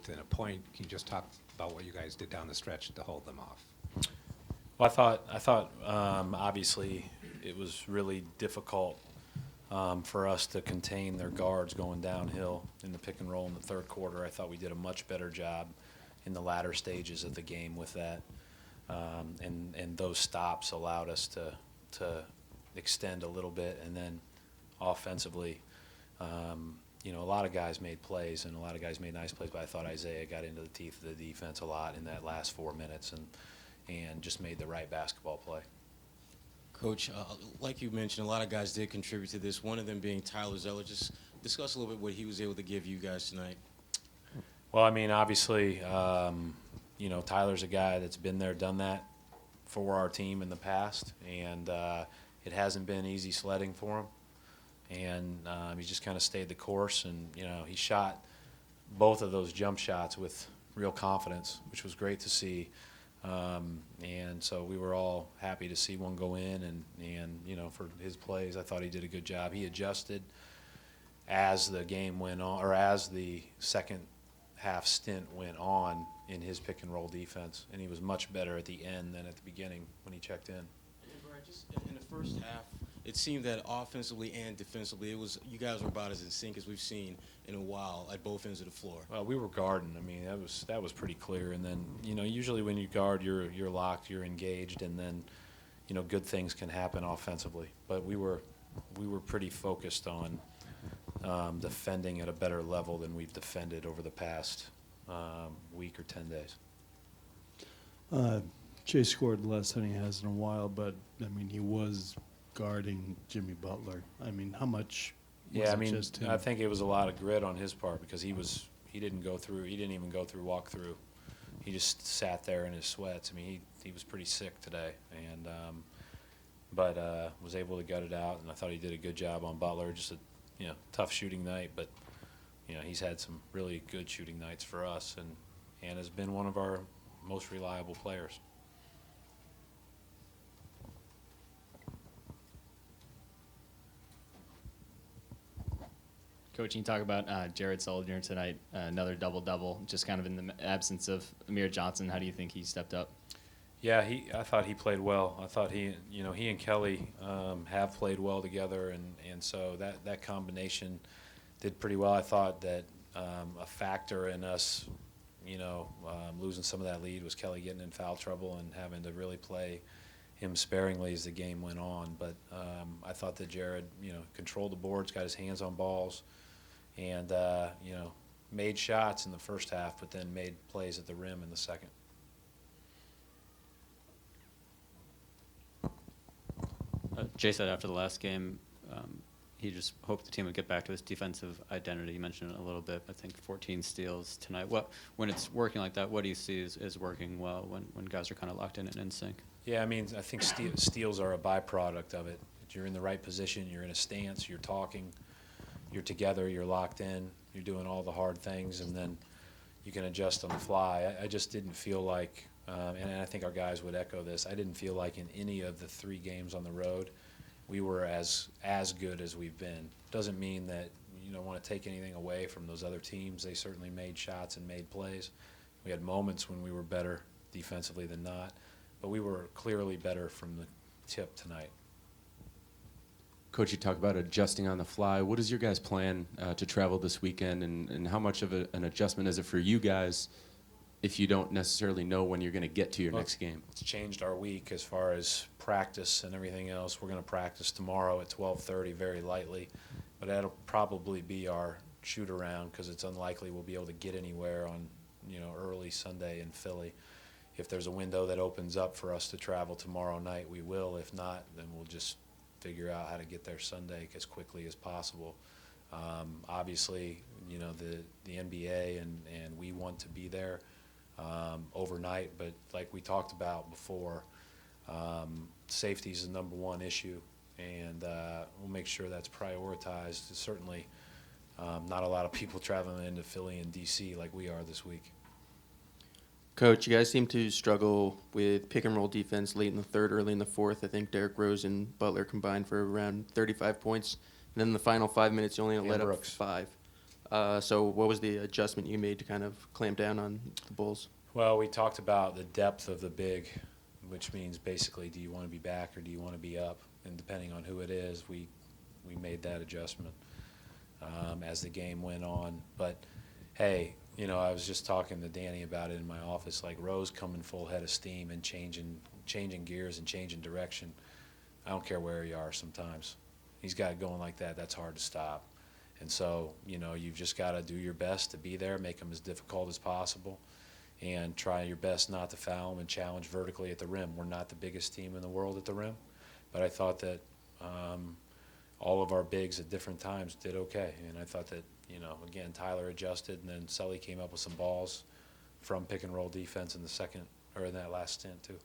within a point. Can you just talk about what you guys did down the stretch to hold them off? Well, I thought obviously it was really difficult for us to contain their guards going downhill in the pick and roll in the third quarter. I thought we did a much better job in the latter stages of the game with that, and those stops allowed us to extend a little bit, and then offensively, a lot of guys made plays and a lot of guys made nice plays, but I thought Isaiah got into the teeth of the defense a lot in that last 4 minutes and just made the right basketball play. Coach, like you mentioned, a lot of guys did contribute to this, one of them being Tyler Zeller. Just discuss a little bit what he was able to give you guys tonight. Well, I mean, obviously, Tyler's a guy that's been there, done that for our team in the past, and it hasn't been easy sledding for him. And he just kind of stayed the course, and, he shot both of those jump shots with real confidence, which was great to see. And so we were all happy to see one go in, and for his plays, I thought he did a good job. He adjusted as the game went on, or as the second half stint went on in his pick and roll defense, and he was much better at the end than at the beginning when he checked in. Just in the first half, it seemed that offensively and defensively, you guys were about as in sync as we've seen in a while at both ends of the floor. Well, we were guarding. I mean, that was pretty clear. And then, usually when you guard, you're locked, you're engaged, and then, good things can happen offensively. But we were pretty focused on defending at a better level than we've defended over the past week or 10 days. Jay scored less than he has in a while, but I mean, he was guarding Jimmy Butler. I mean, how much? Just him? I think it was a lot of grit on his part because he didn't even go through walkthrough. He just sat there in his sweats. I mean, he was pretty sick today, and but was able to gut it out. And I thought he did a good job on Butler. Just a tough shooting night, but he's had some really good shooting nights for us, and has been one of our most reliable players. Coach, you talk about Jared Sullivan tonight, another double-double, just kind of in the absence of Amir Johnson. How do you think he stepped up? Yeah, I thought he played well. I thought he and Kelly have played well together, and so that combination did pretty well. I thought that a factor in us, losing some of that lead was Kelly getting in foul trouble and having to really play him sparingly as the game went on. But I thought that Jared, controlled the boards, got his hands on balls, and made shots in the first half, but then made plays at the rim in the second. Jay said after the last game, he just hoped the team would get back to its defensive identity. You mentioned it a little bit. I think 14 steals tonight. When it's working like that, what do you see is working well when guys are kind of locked in and in sync? Yeah, I mean, I think steals are a byproduct of it. If you're in the right position, you're in a stance, you're talking, you're together, you're locked in, you're doing all the hard things, and then you can adjust on the fly. I just didn't feel like, and I think our guys would echo this, I didn't feel like in any of the 3 games on the road we were as good as we've been. Doesn't mean that you don't want to take anything away from those other teams. They certainly made shots and made plays. We had moments when we were better defensively than not, but we were clearly better from the tip tonight. Coach, you talk about adjusting on the fly. What is your guys' plan to travel this weekend, and how much of an adjustment is it for you guys if you don't necessarily know when you're going to get to your next game? It's changed our week as far as practice and everything else. We're going to practice tomorrow at 12:30 very lightly, but that'll probably be our shoot-around because it's unlikely we'll be able to get anywhere on early Sunday in Philly. If there's a window that opens up for us to travel tomorrow night, we will. If not, then we'll just figure out how to get there Sunday as quickly as possible. Obviously, the NBA and we want to be there overnight, but like we talked about before, safety is the number one issue, and we'll make sure that's prioritized. There's certainly not a lot of people traveling into Philly and D.C. like we are this week. Coach, you guys seem to struggle with pick and roll defense late in the third, early in the fourth. I think Derrick Rose and Butler combined for around 35 points. And then in the final 5 minutes, you only let up 5. So what was the adjustment you made to kind of clamp down on the Bulls? Well, we talked about the depth of the big, which means basically, do you want to be back or do you want to be up? And depending on who it is, we made that adjustment as the game went on. But hey, you know, I was just talking to Danny about it in my office. Like Rose coming full head of steam and changing gears and changing direction. I don't care where you are. Sometimes he's got it going like that. That's hard to stop. And so, you know, you've just got to do your best to be there, make them as difficult as possible, and try your best not to foul them and challenge vertically at the rim. We're not the biggest team in the world at the rim, but I thought that all of our bigs at different times did okay. And I thought that, you know, again, Tyler adjusted, and then Sully came up with some balls from pick and roll defense in the second, or in that last stint too.